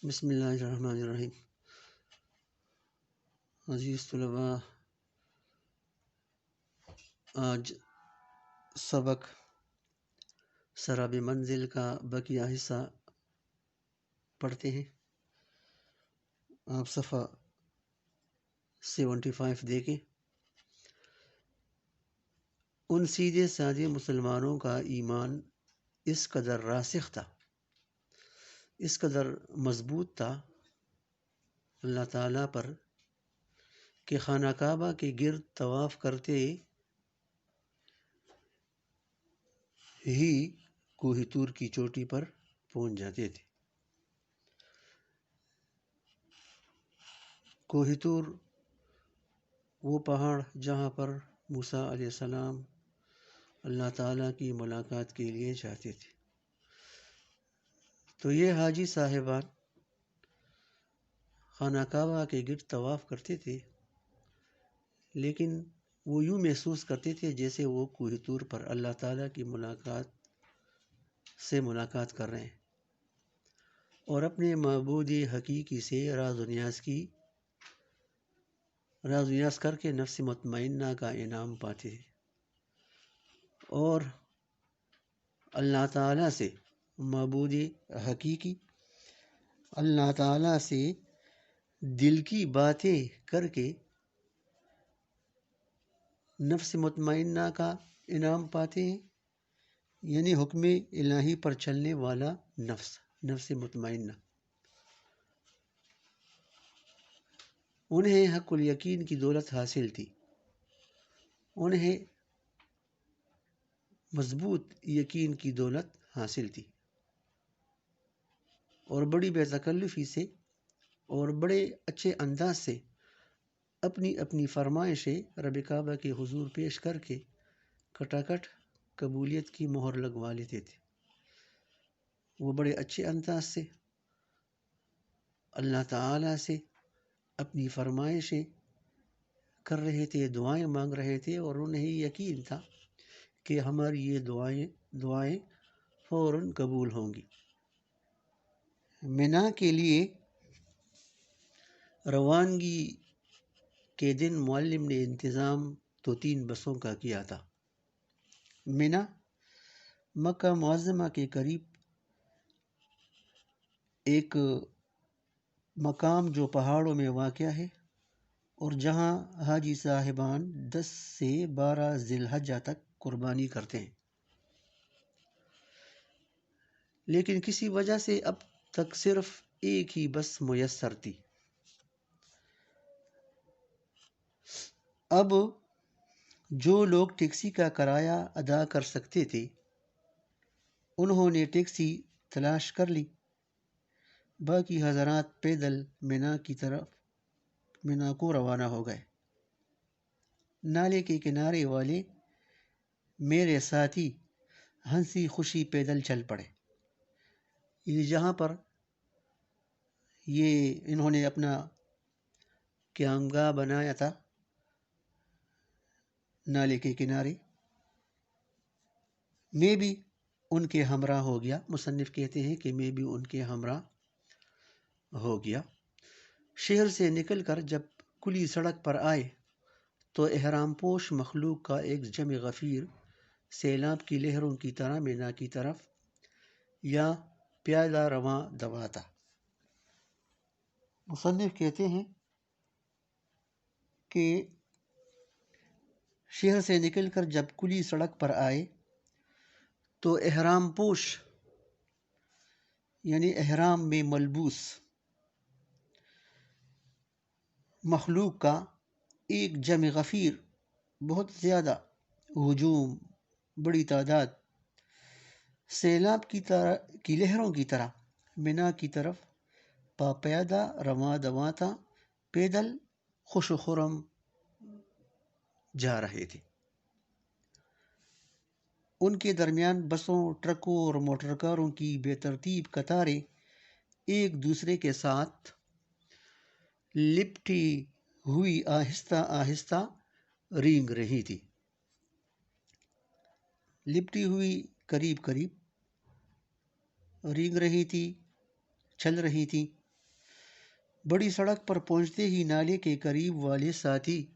بسم اللہ الرحمن الرحیم۔ عزیز طلباء، آج سبق سراب منزل کا بقیہ حصہ پڑھتے ہیں۔ آپ صفحہ 75 دیکھیں۔ ان سیدھے سادے مسلمانوں کا ایمان اس قدر راسخ تھا، اس قدر مضبوط تھا اللہ تعالیٰ پر کہ خانہ کعبہ کے گرد طواف کرتے ہی کوہ طور کی چوٹی پر پہنچ جاتے تھے۔ کوہ طور وہ پہاڑ جہاں پر موسیٰ علیہ السلام اللہ تعالیٰ کی ملاقات کے لیے جاتے تھے۔ تو یہ حاجی صاحبان خانہ کعبہ کے گرد طواف کرتے تھے، لیکن وہ یوں محسوس کرتے تھے جیسے وہ کوہ طور پر اللہ تعالیٰ کی ملاقات کر رہے ہیں، اور اپنے معبود حقیقی سے راز و نیاز کر کے نفس مطمئنہ کا انعام پاتے ہیں، اور اللہ تعالیٰ سے معبود حقیقی اللہ تعالیٰ سے دل کی باتیں کر کے نفس مطمئنہ کا انعام پاتے ہیں، یعنی حکم الہی پر چلنے والا نفس مطمئنہ۔ انہیں حق الیقین کی دولت حاصل تھی، انہیں مضبوط یقین کی دولت حاصل تھی، اور بڑی بے تکلفی سے اور بڑے اچھے انداز سے اپنی اپنی فرمائشیں رب کعبہ کے حضور پیش کر کے کٹاکٹ قبولیت کی مہر لگوا لیتے تھے۔ وہ بڑے اچھے انداز سے اللہ تعالیٰ سے اپنی فرمائشیں کر رہے تھے، دعائیں مانگ رہے تھے، اور انہیں یقین تھا کہ ہماری یہ دعائیں فوراً قبول ہوں گی۔ مینا کے لیے روانگی کے دن معلم نے انتظام تو 3 بسوں کا کیا تھا۔ مینا مکہ معظمہ کے قریب ایک مقام جو پہاڑوں میں واقع ہے، اور جہاں حاجی صاحبان 10 سے 12 ذی الحجہ تک قربانی کرتے ہیں، لیکن کسی وجہ سے اب تک صرف ایک ہی بس میسر تھی۔ اب جو لوگ ٹیکسی کا کرایہ ادا کر سکتے تھے انہوں نے ٹیکسی تلاش کر لی، باقی حضرات پیدل مینا کو روانہ ہو گئے۔ نالے کے کنارے والے میرے ساتھی ہنسی خوشی پیدل چل پڑے، یہ جہاں پر انہوں نے اپنا قیامگاہ بنایا تھا نالے کے کنارے، میں بھی ان کے ہمراہ ہو گیا۔ مصنف کہتے ہیں کہ میں بھی ان کے ہمراہ ہو گیا۔ شہر سے نکل کر جب کھلی سڑک پر آئے تو احرام پوش مخلوق کا ایک جمع غفیر سیلاب کی لہروں کی طرح مینا کی طرف یا پیادہ رواں دوا تھا۔ مصنف کہتے ہیں کہ شہر سے نکل کر جب کھلی سڑک پر آئے تو احرام پوش یعنی احرام میں ملبوس مخلوق کا ایک جمع غفیر، بہت زیادہ ہجوم، بڑی تعداد، سیلاب کی لہروں کی طرح مینا کی طرف پیادہ رواں دواں تھا، پیدل خوش و خرم جا رہے تھے۔ ان کے درمیان بسوں، ٹرکوں اور موٹر کاروں کی بے ترتیب قطاریں ایک دوسرے کے ساتھ لپٹی ہوئی آہستہ آہستہ رینگ رہی تھی، لپٹی ہوئی قریب قریب رینگ رہی تھی، چل رہی تھی۔ بڑی سڑک پر پہنچتے ہی نالے کے قریب والے ساتھی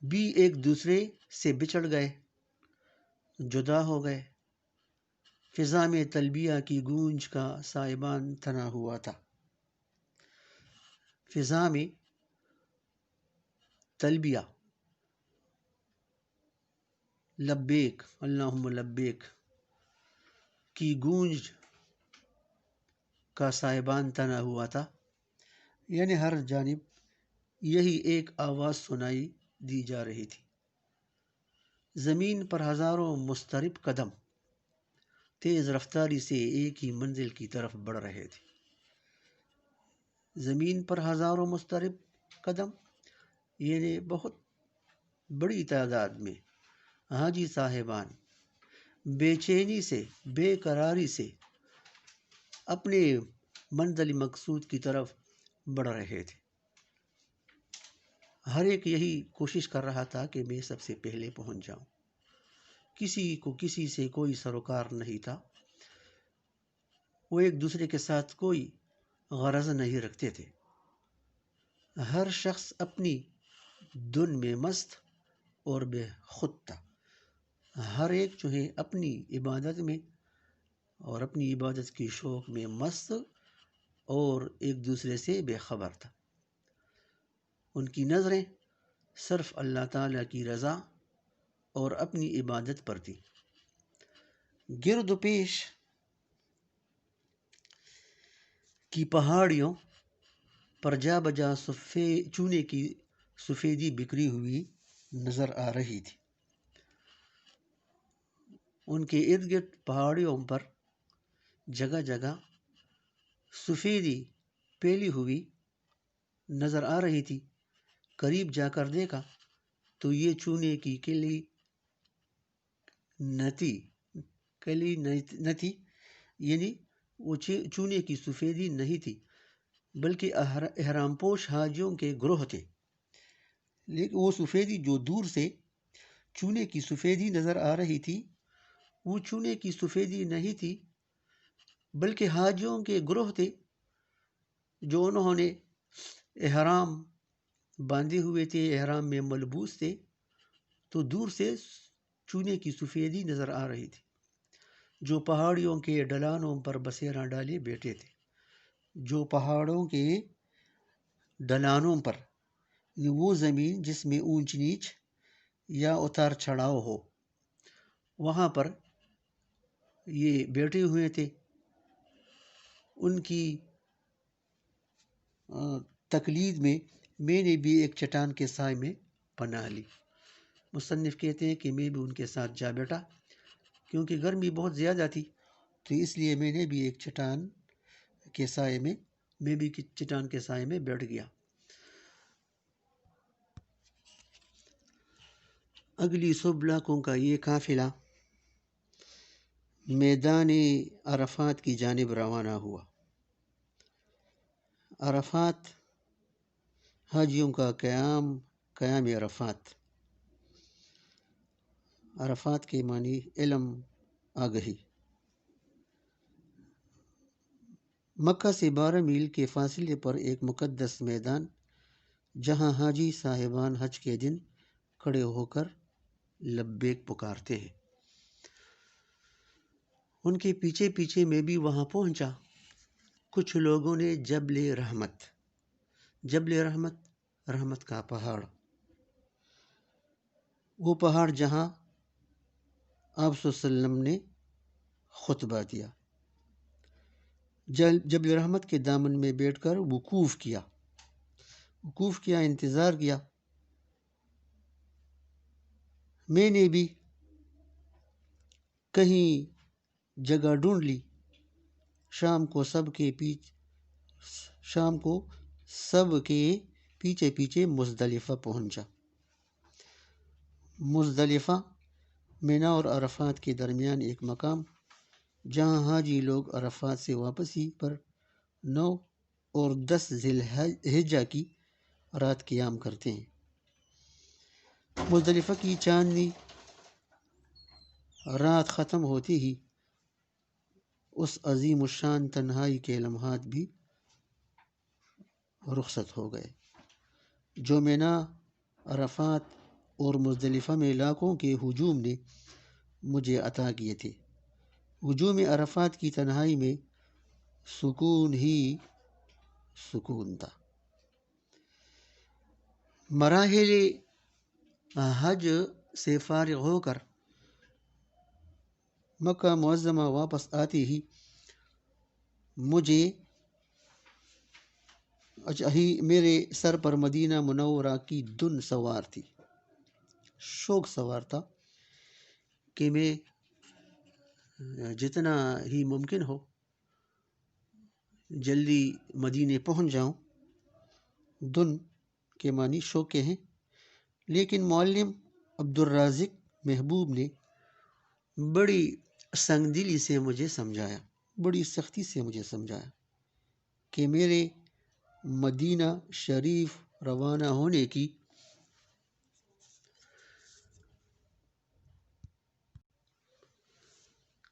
بھی ایک دوسرے سے بچھڑ گئے، جدا ہو گئے۔ فضا میں تلبیہ کی گونج کا سائبان تنا ہوا تھا۔ فضا میں تلبیہ، لبیک اللہم لبیک کی گونج کا سائبان تنا ہوا تھا، یعنی ہر جانب یہی ایک آواز سنائی دی جا رہی تھی۔ زمین پر ہزاروں مضطرب قدم تیز رفتاری سے ایک ہی منزل کی طرف بڑھ رہے تھے۔ زمین پر ہزاروں مضطرب قدم یعنی بہت بڑی تعداد میں حاجی صاحبان بے چینی سے، بے قراری سے اپنے منزل مقصود کی طرف بڑھ رہے تھے۔ ہر ایک یہی کوشش کر رہا تھا کہ میں سب سے پہلے پہنچ جاؤں۔ کسی کو کسی سے کوئی سروکار نہیں تھا، وہ ایک دوسرے کے ساتھ کوئی غرض نہیں رکھتے تھے۔ ہر شخص اپنی دھن میں مست اور بے خود تھا۔ ہر ایک جو ہے اپنی عبادت میں اور اپنی عبادت کی شوق میں مست اور ایک دوسرے سے بے خبر تھا۔ ان کی نظریں صرف اللہ تعالیٰ کی رضا اور اپنی عبادت پر تھی۔ گرد و پیش کی پہاڑیوں پر جا بجا چونے کی سفیدی بکھری ہوئی نظر آ رہی تھی۔ ان کے ارد گرد پہاڑیوں پر جگہ جگہ سفیدی پھیلی ہوئی نظر آ رہی تھی۔ قریب جا کر دیکھا تو یہ چونے کی کلی نہ تھی، یعنی وہ چونے کی سفیدی نہیں تھی، بلکہ احرام پوش حاجیوں کے گروہ تھے۔ لیکن وہ سفیدی جو دور سے چونے کی سفیدی نظر آ رہی تھی، وہ چونے کی سفیدی نہیں تھی، بلکہ حاجیوں کے گروہ تھے جو انہوں نے احرام باندھے ہوئے تھے، احرام میں ملبوس تھے، تو دور سے چونے کی سفیدی نظر آ رہی تھی، جو پہاڑیوں کے ڈھلانوں پر بسیرا ڈالے بیٹھے تھے، جو پہاڑوں کے ڈھلانوں پر، وہ زمین جس میں اونچ نیچ یا اتار چڑھاؤ ہو، وہاں پر یہ بیٹھے ہوئے تھے۔ ان کی تقلید میں نے بھی ایک چٹان کے سائے میں پناہ لی۔ مصنف کہتے ہیں کہ میں بھی ان کے ساتھ جا بیٹھا، کیونکہ گرمی بہت زیادہ تھی، تو اس لیے میں نے بھی ایک چٹان کے سائے میں بیٹھ گیا۔ اگلی صبح لاکھوں کا یہ قافلہ میدان عرفات کی جانب روانہ ہوا۔ عرفات حاجیوں کا قیام عرفات۔ عرفات کے معنی علم، آگہی۔ مکہ سے 12 میل کے فاصلے پر ایک مقدس میدان، جہاں حاجی صاحبان حج کے دن کھڑے ہو کر لبیک پکارتے ہیں۔ ان کے پیچھے پیچھے میں بھی وہاں پہنچا۔ کچھ لوگوں نے جبل رحمت کا پہاڑ، وہ پہاڑ جہاں آپ صلی اللہ علیہ وسلم نے خطبہ دیا، جبل رحمت کے دامن میں بیٹھ کر وقوف کیا، انتظار کیا۔ میں نے بھی کہیں جگہ ڈھونڈ لی۔ شام کو سب کے پیچھے پیچھے مزدلفہ پہنچا۔ مزدلفہ مینا اور عرفات کے درمیان ایک مقام، جہاں حاجی لوگ عرفات سے واپسی پر 9 اور 10 ذی الحجہ کی رات قیام کرتے ہیں۔ مزدلفہ کی چاندنی رات ختم ہوتے ہی اس عظیم الشان تنہائی کے لمحات بھی رخصت ہو گئے، جو مینا، عرفات اور مزدلفہ میں علاقوں کے ہجوم نے مجھے عطا کیے تھے۔ ہجوم عرفات کی تنہائی میں سکون ہی سکون تھا۔ مراحل حج سے فارغ ہو کر مکہ معظمہ واپس آتے ہی میرے سر پر مدینہ منورہ کی دھن سوار تھی۔ شوق سوار تھا کہ میں جتنا ہی ممکن ہو جلدی مدینے پہنچ جاؤں۔ دھن کے معنی شوق کے ہیں، لیکن معلم عبدالرازق محبوب نے بڑی سنگ دلی سے مجھے سمجھایا، بڑی سختی سے مجھے سمجھایا کہ میرے مدینہ شریف روانہ ہونے کی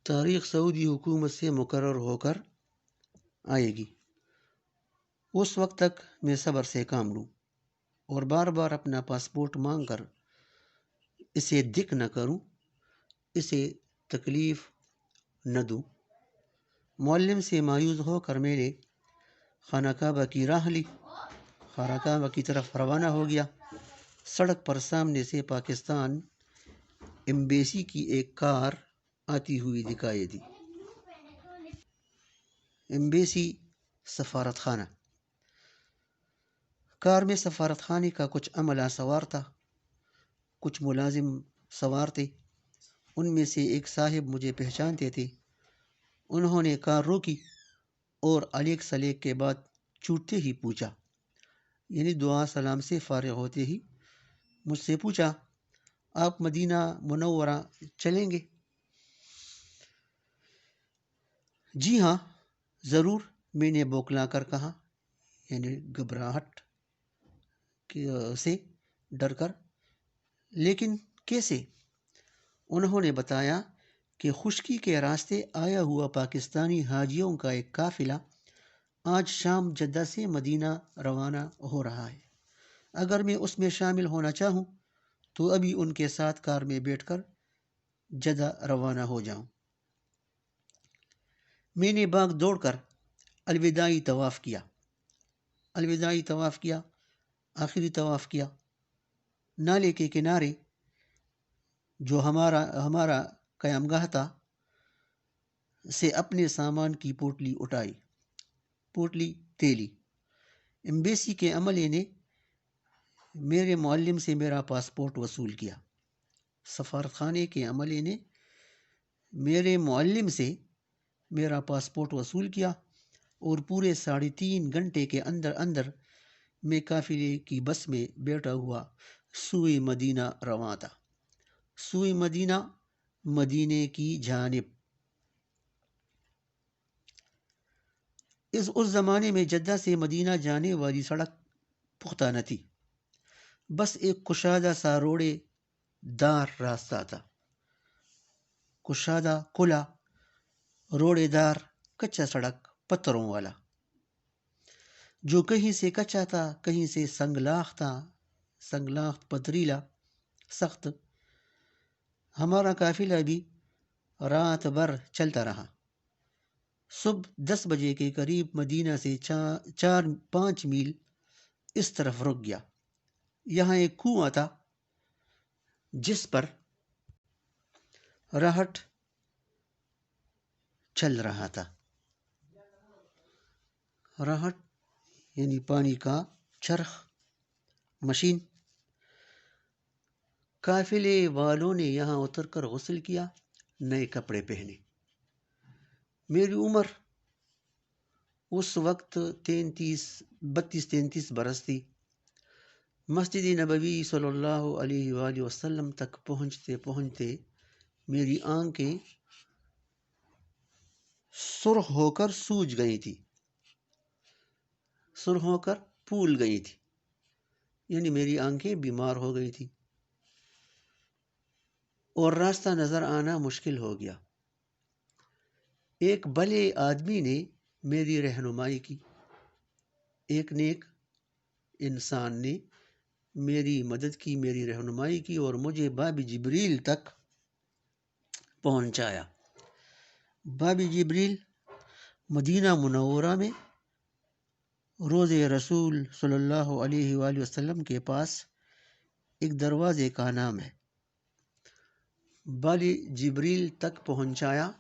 تاریخ سعودی حکومت سے مقرر ہو کر آئے گی۔ اس وقت تک میں صبر سے کام لوں اور بار بار اپنا پاسپورٹ مانگ کر اسے دک نہ کروں، اسے تکلیف نہ دوں۔ معلم سے مایوس ہو کر میں نے خانہ کعبہ کی راہ لی، خانہ کعبہ کی طرف روانہ ہو گیا۔ سڑک پر سامنے سے پاکستان ایمبیسی کی ایک کار آتی ہوئی دکھائی دی۔ ایمبیسی سفارت خانہ۔ کار میں سفارت خانے کا کچھ عملہ سوار تھا، کچھ ملازم سوار تھے۔ ان میں سے ایک صاحب مجھے پہچانتے تھے۔ انہوں نے کار روکی اور علیک سلیک کے بعد چھوٹتے ہی پوچھا، یعنی دعا سلام سے فارغ ہوتے ہی مجھ سے پوچھا، آپ مدینہ منورہ چلیں گے؟ جی ہاں ضرور، میں نے بوکلا کر کہا، یعنی گھبراہٹ سے ڈر کر۔ لیکن کیسے؟ انہوں نے بتایا کہ خشکی کے راستے آیا ہوا پاکستانی حاجیوں کا ایک قافلہ آج شام جدہ سے مدینہ روانہ ہو رہا ہے۔ اگر میں اس میں شامل ہونا چاہوں تو ابھی ان کے ساتھ کار میں بیٹھ کر جدہ روانہ ہو جاؤں۔ میں نے بھاگ دوڑ کر الوداعی طواف کیا، آخری طواف کیا۔ نالے کے کنارے جو ہمارا قیام گاہ تھا سے اپنے سامان کی پوٹلی اٹھائی، پوٹلی تیلی۔ ایمبیسی کے عملے نے میرے معلم سے میرا پاسپورٹ وصول کیا۔ سفارت خانے کے عملے نے میرے معلم سے میرا پاسپورٹ وصول کیا اور پورے 3.5 گھنٹے کے اندر میں قافلے کی بس میں بیٹھا ہوا سوئے مدینہ رواں تھا، سوئے مدینہ، مدینے کی جانب۔ اس زمانے میں جدہ سے مدینہ جانے والی سڑک پختہ نہ تھی، بس ایک کشادہ سا روڑے دار راستہ تھا، کشادہ کھلا روڑے دار کچا سڑک پتھروں والا، جو کہیں سے کچا تھا، کہیں سے سنگلاخت پتھریلا سخت۔ ہمارا قافلہ بھی رات بھر چلتا رہا۔ صبح 10 بجے کے قریب مدینہ سے 4-5 میل اس طرف رک گیا۔ یہاں ایک کنواں تھا جس پر راہٹ چل رہا تھا۔ راہٹ یعنی پانی کا چرخ، مشین۔ قافلے والوں نے یہاں اتر کر غسل کیا، نئے کپڑے پہنے۔ میری عمر اس وقت 32-33 برس تھی۔ مسجد نبوی صلی اللہ علیہ وآلہ وسلم تک پہنچتے میری آنکھیں سرخ ہو کر سوج گئی تھی، سرخ ہو کر پھول گئی تھی، یعنی میری آنکھیں بیمار ہو گئی تھی اور راستہ نظر آنا مشکل ہو گیا۔ ایک بھلے آدمی نے میری رہنمائی کی، ایک نیک انسان نے میری مدد کی، میری رہنمائی کی اور مجھے باب جبریل تک پہنچایا۔ باب جبریل مدینہ منورہ میں روض رسول صلی اللہ علیہ وآلہ وسلم کے پاس ایک دروازے کا نام ہے۔ باب جبریل تک پہنچایا۔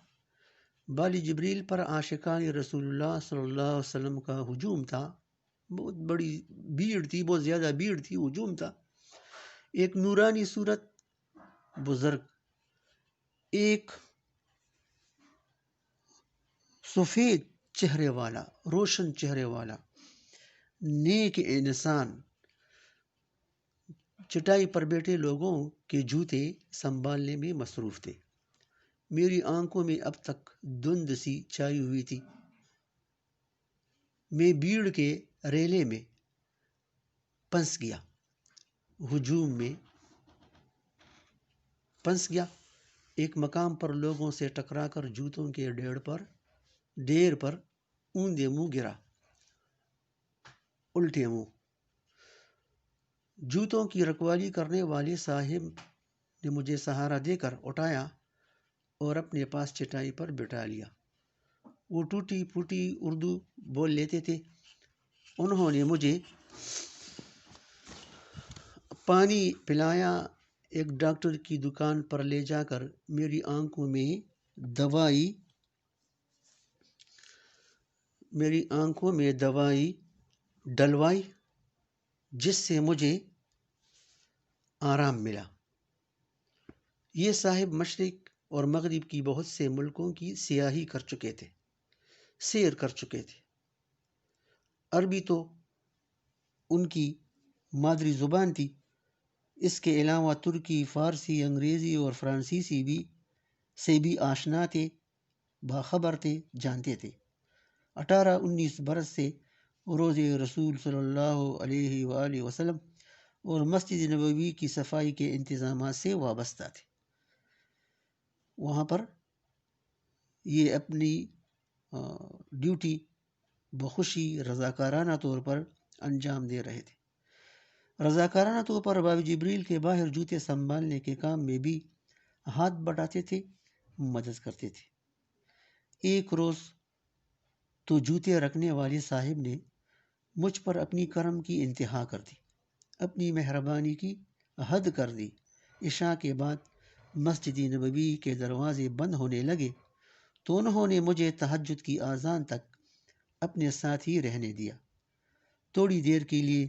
باب جبریل پر عاشقان رسول اللہ صلی اللہ علیہ وسلم کا ہجوم تھا، بہت بڑی بھیڑ تھی، بہت زیادہ بھیڑ تھی، ہجوم تھا۔ ایک نورانی صورت، بزرگ، ایک سفید چہرے والا، روشن چہرے والا، نیک انسان چٹائی پر بیٹھے لوگوں کے جوتے سنبھالنے میں مصروف تھے۔ میری آنکھوں میں اب تک دھند سی چھائی ہوئی تھی۔ میں بھیڑ کے ریلے میں پھنس گیا، ہجوم میں پھنس گیا۔ ایک مقام پر لوگوں سے ٹکرا کر جوتوں کے ڈھیر پر اوندے منہ گرا، الٹے منہ۔ جوتوں کی رکھوالی کرنے والے صاحب نے مجھے سہارا دے کر اٹھایا اور اپنے پاس چٹائی پر بٹھا لیا۔ وہ ٹوٹی پھوٹی اردو بول لیتے تھے۔ انہوں نے مجھے پانی پلایا، ایک ڈاکٹر کی دکان پر لے جا کر میری آنکھوں میں دوائی ڈلوائی، جس سے مجھے آرام ملا۔ یہ صاحب مشرق اور مغرب کی بہت سے ملکوں کی سیر کر چکے تھے۔ عربی تو ان کی مادری زبان تھی، اس کے علاوہ ترکی، فارسی، انگریزی اور فرانسیسی سے بھی آشنا تھے، باخبر تھے، جانتے تھے۔ 18-19 برس سے روض رسول صلی اللہ علیہ وآلہ وسلم اور مسجد نبوی کی صفائی کے انتظامات سے وابستہ تھے۔ وہاں پر یہ اپنی ڈیوٹی بخوشی رضاکارانہ طور پر انجام دے رہے تھے۔ رضاکارانہ طور پر باب جبریل کے باہر جوتے سنبھالنے کے کام میں بھی ہاتھ بٹاتے تھے، مدد کرتے تھے۔ ایک روز تو جوتے رکھنے والے صاحب نے مجھ پر اپنی کرم کی انتہا کر دی، اپنی مہربانی کی حد کر دی۔ عشاء کے بعد مسجد نبوی کے دروازے بند ہونے لگے تو انہوں نے مجھے تہجد کی اذان تک اپنے ساتھ ہی رہنے دیا۔ تھوڑی دیر کے لیے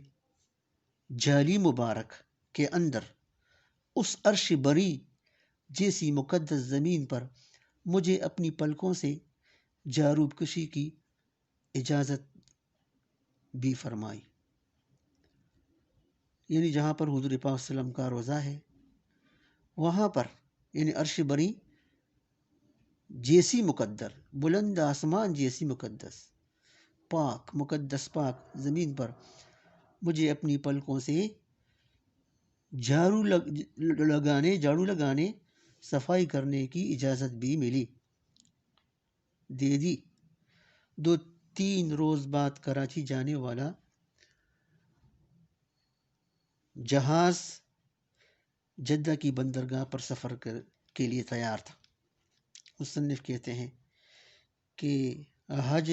جالی مبارک کے اندر اس عرش بری جیسی مقدس زمین پر مجھے اپنی پلکوں سے جاروب کشی کی اجازت بھی فرمائی۔ یعنی جہاں پر حضور پاک صلی اللہ علیہ وسلم کا روضہ ہے، وہاں پر یعنی عرش بری جیسی مقدر، بلند آسمان جیسی مقدس پاک زمین پر مجھے اپنی پلکوں سے جھاڑو لگانے، صفائی کرنے کی اجازت بھی دے دی۔ 2-3 روز بعد کراچی جانے والا جہاز جدہ کی بندرگاہ پر سفر کے لیے تیار تھا۔ مصنف کہتے ہیں کہ حج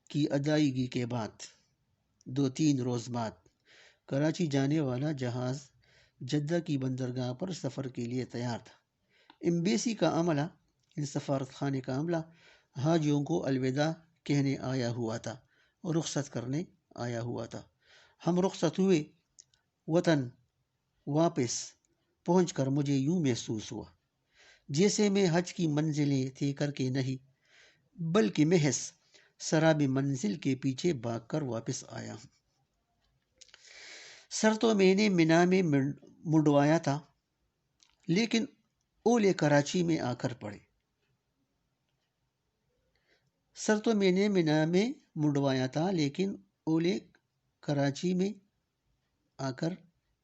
کی ادائیگی کے بعد 2-3 روز بعد کراچی جانے والا جہاز جدہ کی بندرگاہ پر سفر کے لیے تیار تھا۔ ایمبیسی کا عملہ، سفارت خانے کا عملہ حاجیوں کو الوداع کہنے آیا ہوا تھا اور رخصت کرنے آیا ہوا تھا۔ ہم رخصت ہوئے۔ وطن واپس پہنچ کر مجھے یوں محسوس ہوا جیسے میں حج کی منزلیں طے کر کے نہیں، بلکہ محض سراب منزل کے پیچھے بھاگ کر واپس آیا ہوں۔ سر تو میں نے منا میں منڈوایا تھا، لیکن اولے کراچی میں آ کر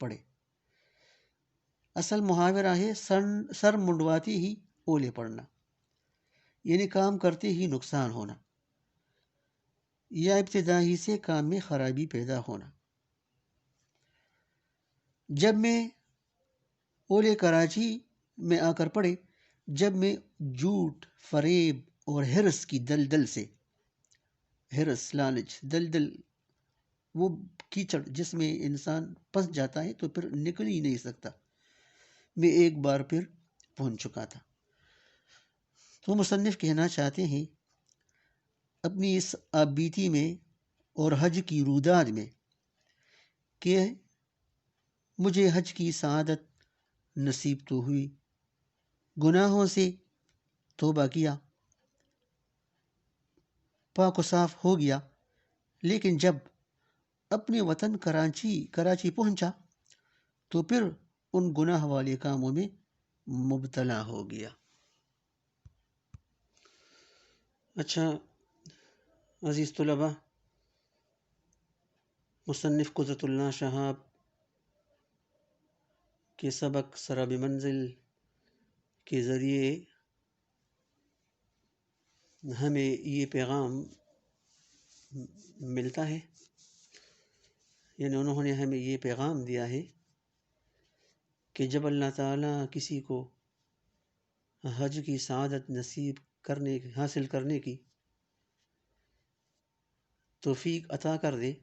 پڑے۔ اصل محاورہ ہے سر منڈواتے ہی اولے پڑنا، یعنی کام کرتے ہی نقصان ہونا یا ابتدا ہی سے کام میں خرابی پیدا ہونا۔ جب میں اولے کراچی میں آ کر پڑے، جب میں جھوٹ، فریب اور ہرس کی دلدل سے، ہرس، لالچ، دلدل وہ کیچڑ جس میں انسان پھنس جاتا ہے تو پھر نکل ہی نہیں سکتا، میں ایک بار پھر پہنچ چکا تھا۔ تو مصنف کہنا چاہتے ہیں اپنی اس آپ بیتی میں اور حج کی روداد میں کہ مجھے حج کی سعادت نصیب تو ہوئی، گناہوں سے توبہ کیا، پاک و صاف ہو گیا، لیکن جب اپنے وطن کراچی پہنچا تو پھر ان گناہ والے کاموں میں مبتلا ہو گیا۔ اچھا عزیز طلباء، مصنف قدرت اللہ شہاب کے سبق سراب منزل کے ذریعے ہمیں یہ پیغام ملتا ہے، یعنی انہوں نے ہمیں یہ پیغام دیا ہے کہ جب اللہ تعالیٰ کسی کو حج کی سعادت حاصل کرنے کی توفیق عطا کر دے،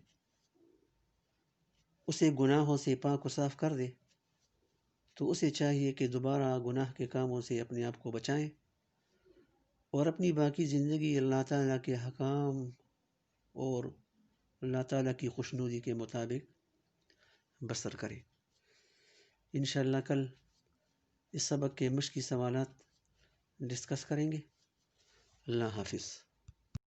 اسے گناہوں سے پاک و صاف کر دے، تو اسے چاہیے کہ دوبارہ گناہ کے کاموں سے اپنے آپ کو بچائیں اور اپنی باقی زندگی اللہ تعالیٰ کے حکام اور اللہ تعالیٰ کی خوشنودی کے مطابق بسر کریں۔ انشاءاللہ کل اس سبق کے مشقی سوالات ڈسکس کریں گے۔ اللہ حافظ۔